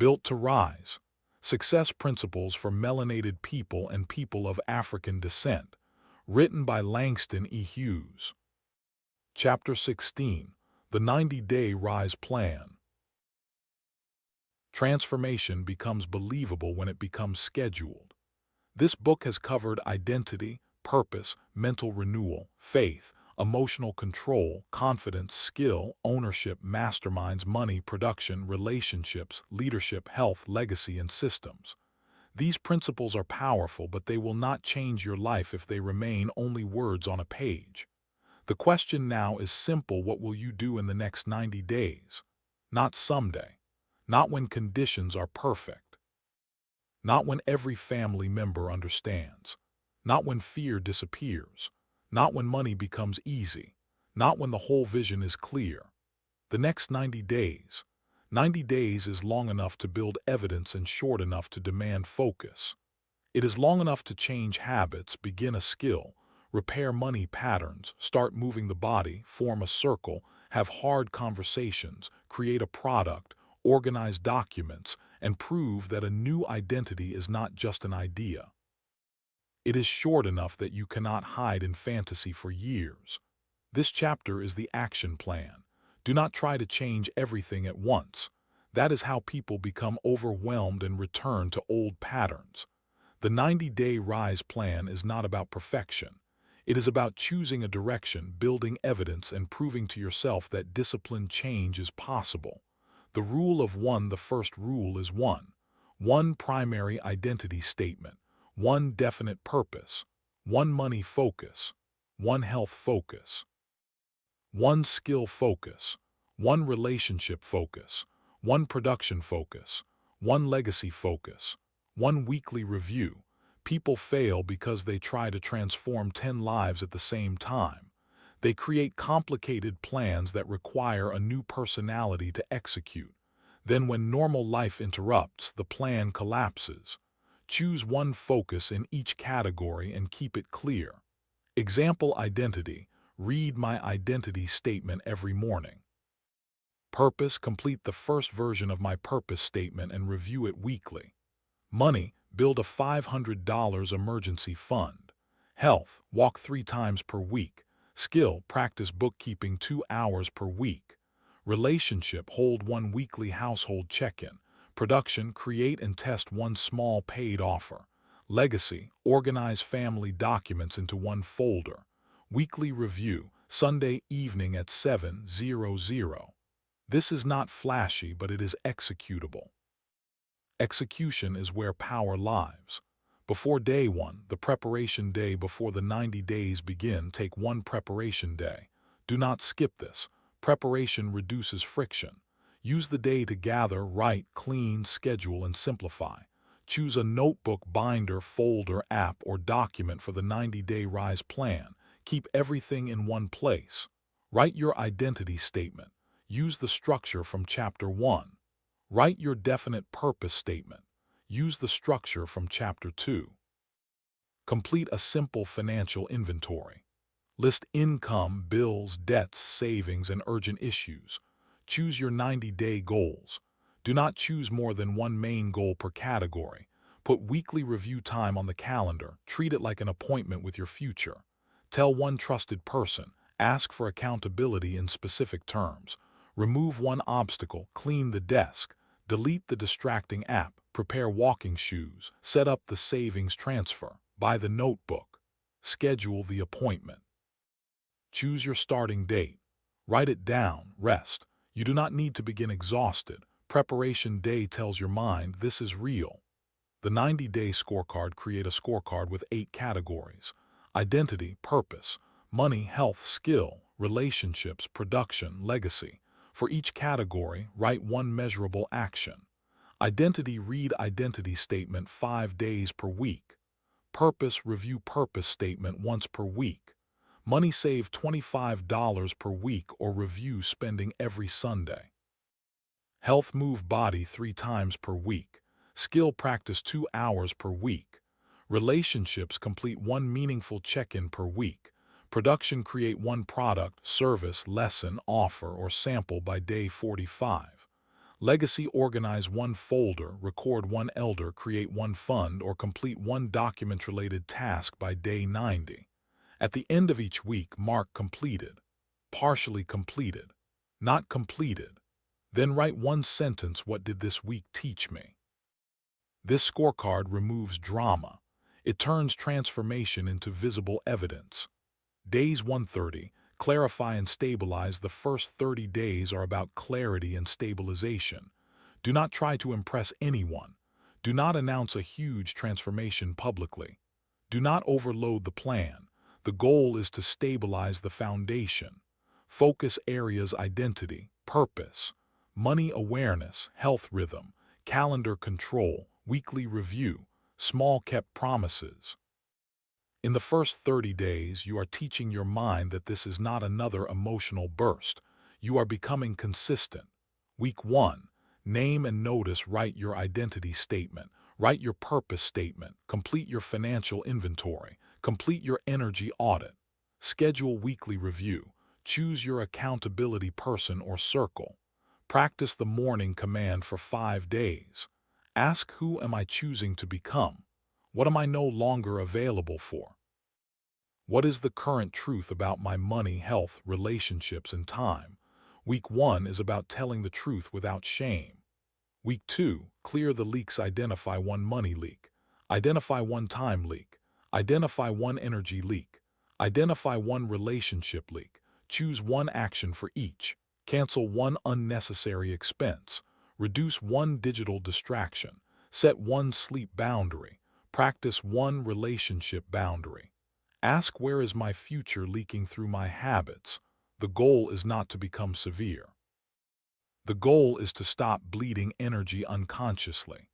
Built to Rise. Success Principles for Melanated People and People of African Descent. Written by Langston E. Hughes. Chapter 16. The 90-Day Rise Plan. Transformation becomes believable when it becomes scheduled. This book has covered identity, purpose, mental renewal, faith, emotional control, confidence, skill, ownership, masterminds, money, production, relationships, leadership, health, legacy, and systems. These principles are powerful, but they will not change your life if they remain only words on a page. The question now is simple: what will you do in the next 90 days? Not someday. Not when conditions are perfect. Not when every family member understands. Not when fear disappears. Not when money becomes easy. Not when the whole vision is clear. The next 90 days. 90 days is long enough to build evidence and short enough to demand focus. It is long enough to change habits, begin a skill, repair money patterns, start moving the body, form a circle, have hard conversations, create a product, organize documents, and prove that a new identity is not just an idea. It is short enough that you cannot hide in fantasy for years. This chapter is the action plan. Do not try to change everything at once. That is how people become overwhelmed and return to old patterns. The 90-Day Rise Plan is not about perfection. It is about choosing a direction, building evidence, and proving to yourself that disciplined change is possible. The rule of one. The first rule is one. One primary identity statement. One definite purpose. One money focus. One health focus. One skill focus. One relationship focus. One production focus. One legacy focus. One weekly review. People fail because they try to transform 10 lives at the same time. They create complicated plans that require a new personality to execute. Then when normal life interrupts, the plan collapses. Choose one focus in each category and keep it clear. Example: identity. Read my identity statement every morning. Purpose. Complete the first version of my purpose statement and review it weekly. Money. Build a $500 emergency fund. Health. Walk 3 times per week. Skill. Practice bookkeeping 2 hours per week. Relationship. Hold 1 weekly household check-in. Production. Create and test 1 small paid offer. Legacy. Organize family documents into 1 folder. Weekly review. Sunday evening at 7:00. This is not flashy, but it is executable. Execution is where power lies. Before day 1, the preparation day before the 90 days begin, take 1 preparation day. Do not skip this. Preparation reduces friction. Use the day to gather, write, clean, schedule, and simplify. Choose a notebook, binder, folder, app, or document for the 90-Day Rise Plan. Keep everything in one place. Write your identity statement. Use the structure from Chapter 1. Write your definite purpose statement. Use the structure from Chapter 2. Complete a simple financial inventory. List income, bills, debts, savings, and urgent issues. Choose your 90-day goals. Do not choose more than 1 main goal per category. Put weekly review time on the calendar. Treat it like an appointment with your future. Tell 1 trusted person. Ask for accountability in specific terms. Remove 1 obstacle. Clean the desk. Delete the distracting app. Prepare walking shoes. Set up the savings transfer. Buy the notebook. Schedule the appointment. Choose your starting date. Write it down. Rest. You do not need to begin exhausted. Preparation day tells your mind this is real. The 90-day scorecard. Create a scorecard with 8 categories. Identity, purpose, money, health, skill, relationships, production, legacy. For each category, write 1 measurable action. Identity. Read identity statement 5 days per week. Purpose. Review purpose statement once per week. Money. Save $25 per week or review spending every Sunday. Health. Move body 3 times per week. Skill. Practice 2 hours per week. Relationships. Complete 1 meaningful check-in per week. Production. Create 1 product, service, lesson, offer, or sample by day 45. Legacy: organize one folder, record one elder, create one fund, or complete one document-related task by day 90. At the end of each week, mark completed, partially completed, not completed. Then write one sentence: what did this week teach me? This scorecard removes drama. It turns transformation into visible evidence. Days 130. Clarify and stabilize. The first 30 days are about clarity and stabilization. Do not try to impress anyone. Do not announce a huge transformation publicly. Do not overload the plan. The goal is to stabilize the foundation. Focus areas: identity, purpose, money awareness, health rhythm, calendar control, weekly review, small kept promises. In the first 30 days, you are teaching your mind that this is not another emotional burst. You are becoming consistent. Week 1. Name and notice. Write your identity statement. Write your purpose statement. Complete your financial inventory. Complete your energy audit. Schedule weekly review. Choose your accountability person or circle. Practice the morning command for 5 days. Ask: who am I choosing to become? What am I no longer available for? What is the current truth about my money, health, relationships, and time? Week 1 is about telling the truth without shame. Week 2, clear the leaks. Identify one money leak. Identify one time leak. Identify one energy leak. Identify one relationship leak. Choose one action for each. Cancel one unnecessary expense. Reduce one digital distraction. Set one sleep boundary. Practice one relationship boundary. Ask: where is my future leaking through my habits? The goal is not to become severe. The goal is to stop bleeding energy unconsciously.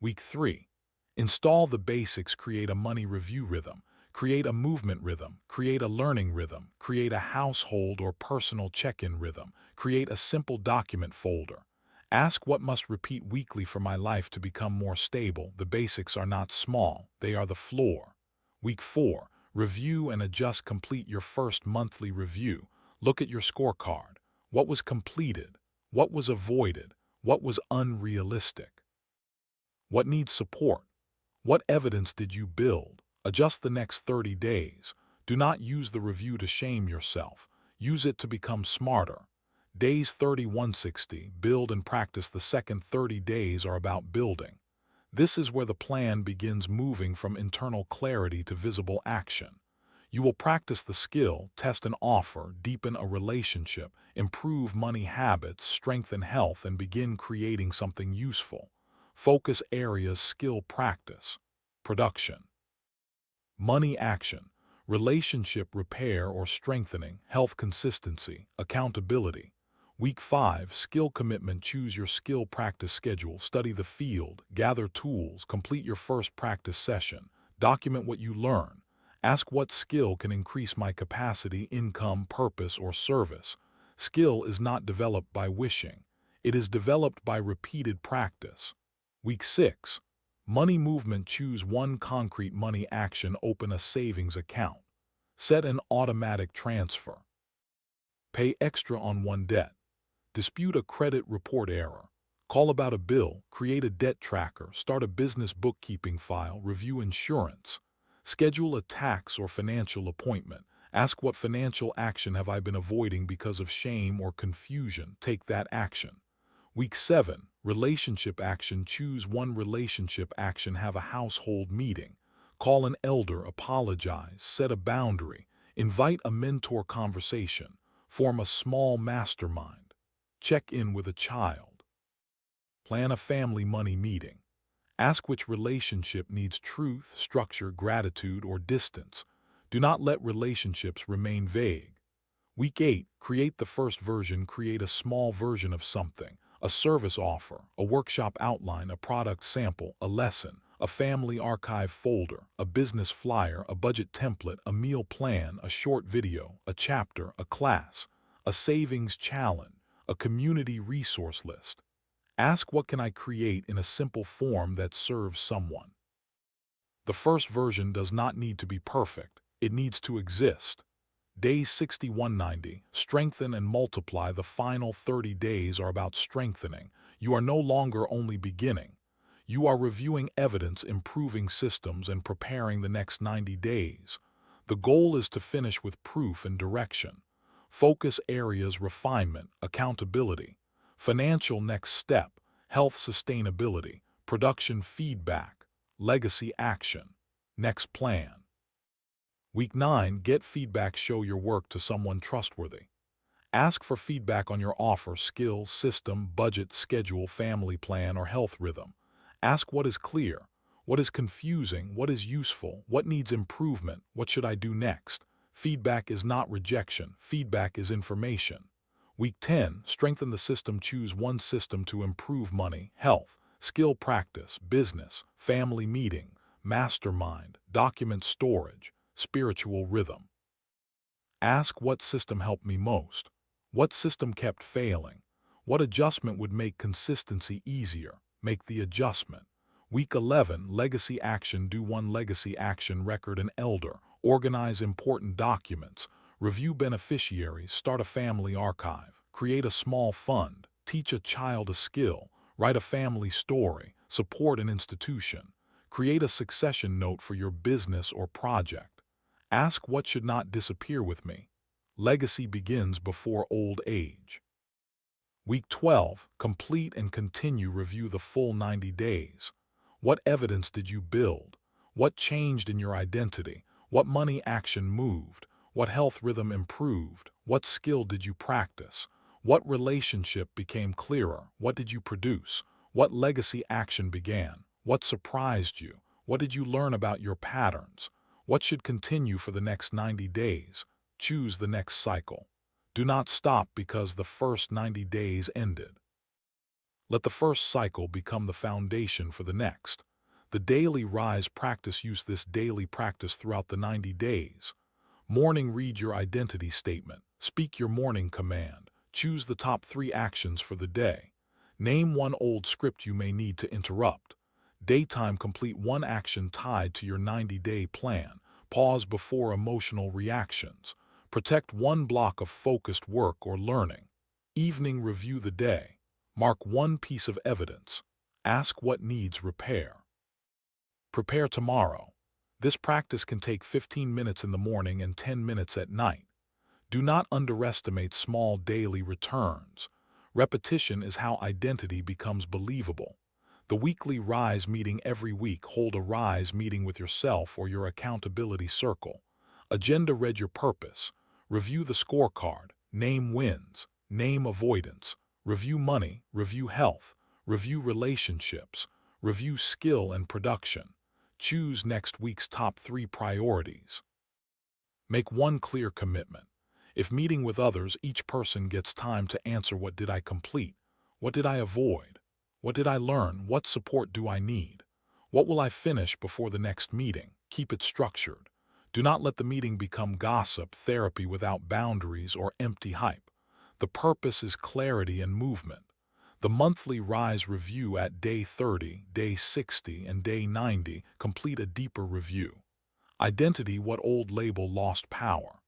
Week 3. Install the basics. Create a money review rhythm. Create a movement rhythm. Create a learning rhythm. Create a household or personal check-in rhythm. Create a simple document folder. Ask: what must repeat weekly for my life to become more stable? The basics are not small. They are the floor. Week 4. Review and adjust. Complete your first monthly review. Look at your scorecard. What was completed? What was avoided? What was unrealistic? What needs support? What evidence did you build? Adjust the next 30 days. Do not use the review to shame yourself. Use it to become smarter. Days 30-160. Build and practice. The second 30 days are about building. This is where the plan begins, moving from internal clarity to visible action. You will practice the skill, test an offer, deepen a relationship, improve money habits, strengthen health, and begin creating something useful. Focus areas: skill practice, production, money action, relationship repair or strengthening, health consistency, accountability. Week 5, skill commitment. Choose your skill practice schedule. Study the field, gather tools, complete your first practice session, document what you learn. Ask: what skill can increase my capacity, income, purpose, or service? Skill is not developed by wishing. It is developed by repeated practice. Week 6, money movement. Choose one concrete money action. Open a savings account. Set an automatic transfer. Pay extra on one debt. Dispute a credit report error. Call about a bill. Create a debt tracker. Start a business bookkeeping file. Review insurance. Schedule a tax or financial appointment. Ask: what financial action have I been avoiding because of shame or confusion? Take that action. Week 7, relationship action. Choose one relationship action. Have a household meeting. Call an elder. Apologize. Set a boundary. Invite a mentor. Conversation. Form a small mastermind. Check in with a child. Plan a family money meeting. Ask: which relationship needs truth, structure, gratitude, or distance? Do not let relationships remain vague. Week 8, create the first version. Create a small version of something: a service offer, a workshop outline, a product sample, a lesson, a family archive folder, a business flyer, a budget template, a meal plan, a short video, a chapter, a class, a savings challenge, a community resource list. Ask: what can I create in a simple form that serves someone? The first version does not need to be perfect. It needs to exist. Days 60-190, strengthen and multiply. The final 30 days are about strengthening. You are no longer only beginning. You are reviewing evidence, improving systems, and preparing the next 90 days. The goal is to finish with proof and direction. Focus areas: refinement, accountability, financial next step, health sustainability, production feedback, legacy action, next plan. Week 9, get feedback. Show your work to someone trustworthy. Ask for feedback on your offer, skill, system, budget, schedule, family plan, or health rhythm. Ask what is clear, what is confusing, what is useful, what needs improvement, what should I do next. Feedback is not rejection, feedback is information. Week 10, strengthen the system. Choose one system to improve: money, health, skill, practice, business, family meeting, mastermind, document storage, spiritual rhythm. Ask what system helped me most. What system kept failing? What adjustment would make consistency easier? Make the adjustment. Week 11, legacy action. Do one legacy action: record an elder, organize important documents, review beneficiaries, start a family archive, create a small fund, teach a child a skill, write a family story, support an institution, create a succession note for your business or project. Ask what should not disappear with me. Legacy begins before old age. Week 12, complete and continue. Review the full 90 days. What evidence did you build? What changed in your identity? What money action moved? What health rhythm improved? What skill did you practice? What relationship became clearer? What did you produce? What legacy action began? What surprised you? What did you learn about your patterns? What should continue for the next 90 days? Choose the next cycle. Do not stop because the first 90 days ended. Let the first cycle become the foundation for the next. The daily rise practice. Use this daily practice throughout the 90 days. Morning, read your identity statement. Speak your morning command. Choose the top 3 actions for the day. Name one old script you may need to interrupt. Daytime, complete one action tied to your 90-day plan. Pause before emotional reactions. Protect one block of focused work or learning. Evening, review the day. Mark one piece of evidence. Ask what needs repair. Prepare tomorrow. This practice can take 15 minutes in the morning and 10 minutes at night. Do not underestimate small daily returns. Repetition is how identity becomes believable. The weekly RISE meeting. Every week, hold a RISE meeting with yourself or your accountability circle. Agenda: read your purpose. Review the scorecard. Name wins. Name avoidance. Review money. Review health. Review relationships. Review skill and production. Choose next week's top 3 priorities. Make one clear commitment. If meeting with others, each person gets time to answer: what did I complete? What did I avoid? What did I learn? What support do I need? What will I finish before the next meeting? Keep it structured. Do not let the meeting become gossip, therapy without boundaries, or empty hype. The purpose is clarity and movement. The monthly RISE review. At day 30, day 60, and day 90, complete a deeper review. Identity: what old label lost power?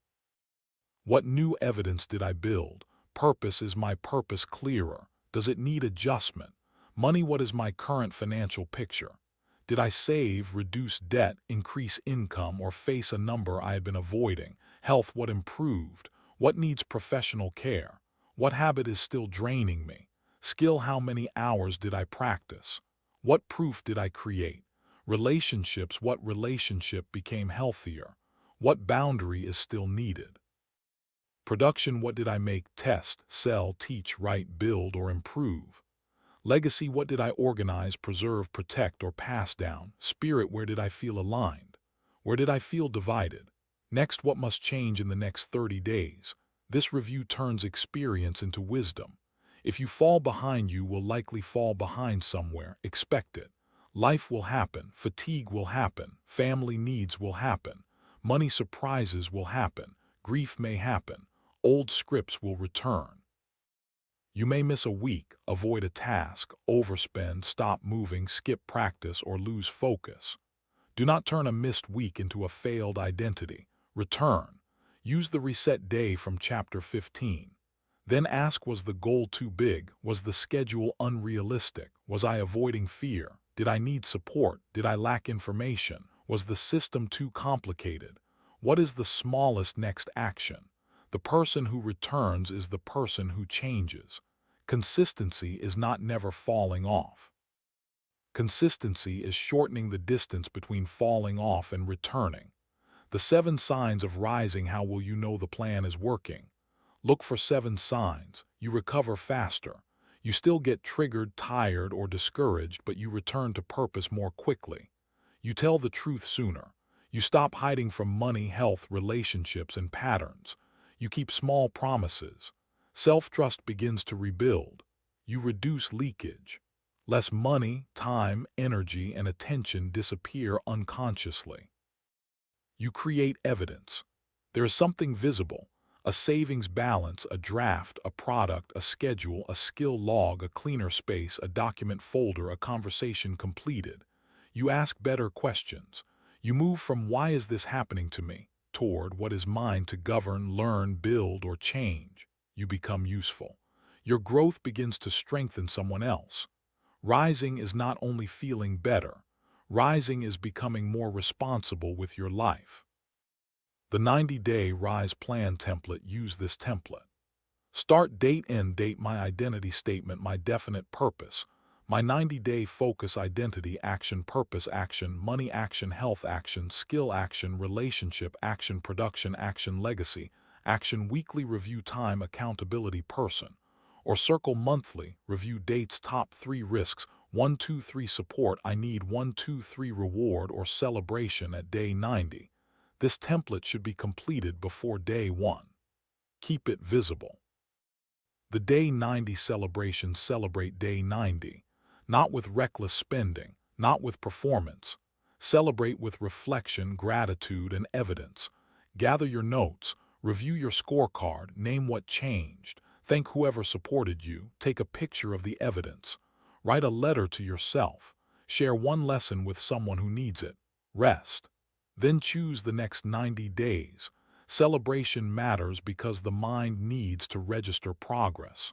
What new evidence did I build? Purpose: is my purpose clearer? Does it need adjustment? Money: what is my current financial picture? Did I save, reduce debt, increase income, or face a number I had been avoiding? Health: what improved? What needs professional care? What habit is still draining me? Skill: how many hours did I practice? What proof did I create? Relationships: what relationship became healthier? What boundary is still needed? Production: what did I make, test, sell, teach, write, build, or improve? Legacy: what did I organize, preserve, protect, or pass down? Spirit: where did I feel aligned? Where did I feel divided? Next: what must change in the next 30 days? This review turns experience into wisdom. If you fall behind, you will likely fall behind somewhere. Expect it. Life will happen. Fatigue will happen. Family needs will happen. Money surprises will happen. Grief may happen. Old scripts will return. You may miss a week, avoid a task, overspend, stop moving, skip practice, or lose focus. Do not turn a missed week into a failed identity. Return. Use the reset day from chapter 15. Then ask, was the goal too big? Was the schedule unrealistic? Was I avoiding fear? Did I need support? Did I lack information? Was the system too complicated? What is the smallest next action? The person who returns is the person who changes. Consistency is not never falling off. Consistency is shortening the distance between falling off and returning. The 7 signs of rising. How will you know the plan is working? Look for 7 signs. You recover faster. You still get triggered, tired, or discouraged, but you return to purpose more quickly. You tell the truth sooner. You stop hiding from money, health, relationships, and patterns. You keep small promises. Self-trust begins to rebuild. You reduce leakage. Less money, time, energy, and attention disappear unconsciously. You create evidence. There is something visible. A savings balance, a draft, a product, a schedule, a skill log, a cleaner space, a document folder, a conversation completed. You ask better questions. You move from "why is this happening to me?" toward "what is mine to govern, learn, build, or change?" You become useful. Your growth begins to strengthen someone else. Rising is not only feeling better. Rising is becoming more responsible with your life. The 90-day Rise Plan template. Use this template. Start date, end date, my identity statement, my definite purpose, my 90-day focus, identity, action, purpose, action, money, action, health, action, skill, action, relationship, action, production, action, legacy, action, weekly review, time, accountability, person. Or circle monthly, review dates, top 3 risks, 1, 2, 3 support, I need, 1, 2, 3 reward or celebration at day 90. This template should be completed before day 1. Keep it visible. The day 90 celebration. Celebrate day 90. Not with reckless spending, not with performance. Celebrate with reflection, gratitude, and evidence. Gather your notes, review your scorecard, name what changed, thank whoever supported you, take a picture of the evidence. Write a letter to yourself. Share one lesson with someone who needs it. Rest. Then choose the next 90 days. Celebration matters because the mind needs to register progress.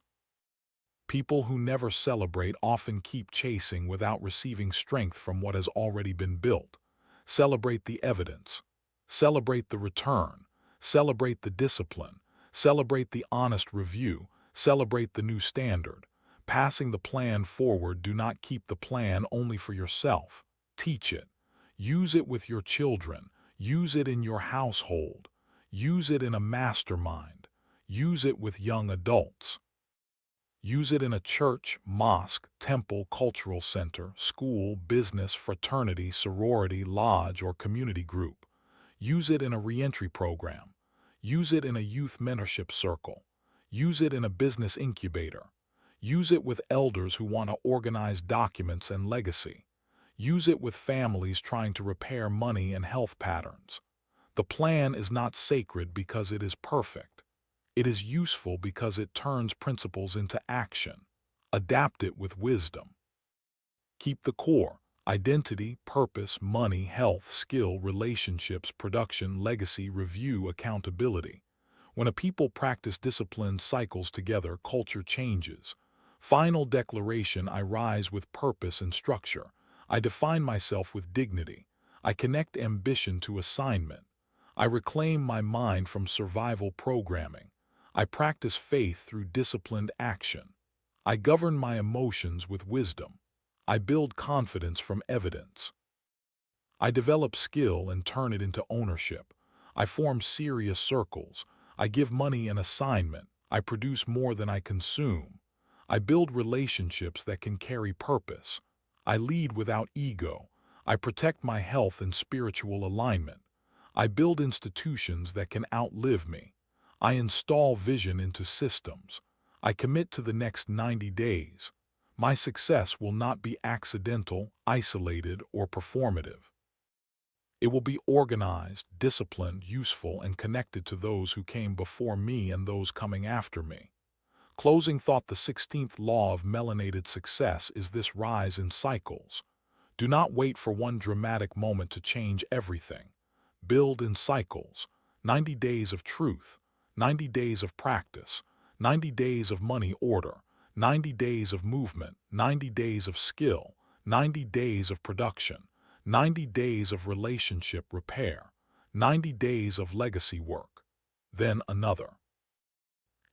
People who never celebrate often keep chasing without receiving strength from what has already been built. Celebrate the evidence. Celebrate the return. Celebrate the discipline. Celebrate the honest review. Celebrate the new standard. Passing the plan forward. Do not keep the plan only for yourself. Teach it. Use it with your children. Use it in your household. Use it in a mastermind. Use it with young adults. Use it in a church, mosque, temple, cultural center, school, business, fraternity, sorority, lodge, or community group. Use it in a reentry program. Use it in a youth mentorship circle. Use it in a business incubator. Use it with elders who want to organize documents and legacy. Use it with families trying to repair money and health patterns. The plan is not sacred because it is perfect. It is useful because it turns principles into action. Adapt it with wisdom. Keep the core: identity, purpose, money, health, skill, relationships, production, legacy, review, accountability. When a people practice disciplined cycles together, culture changes. Final declaration: I rise with purpose and structure. I define myself with dignity. I connect ambition to assignment. I reclaim my mind from survival programming. I practice faith through disciplined action. I govern my emotions with wisdom. I build confidence from evidence. I develop skill and turn it into ownership. I form serious circles. I give money an assignment. I produce more than I consume. I build relationships that can carry purpose. I lead without ego. I protect my health and spiritual alignment. I build institutions that can outlive me. I install vision into systems. I commit to the next 90 days. My success will not be accidental, isolated, or performative. It will be organized, disciplined, useful, and connected to those who came before me and those coming after me. Closing thought: the 16th law of melanated success is this: rise in cycles. Do not wait for one dramatic moment to change everything. Build in cycles. 90 days of truth, 90 days of practice, 90 days of money order, 90 days of movement, 90 days of skill, 90 days of production, 90 days of relationship repair, 90 days of legacy work. Then another.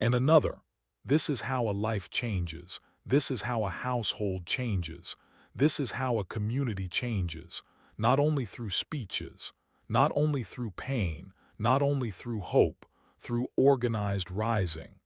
And another. This is how a life changes. This is how a household changes. This is how a community changes, not only through speeches, not only through pain, not only through hope, through organized rising,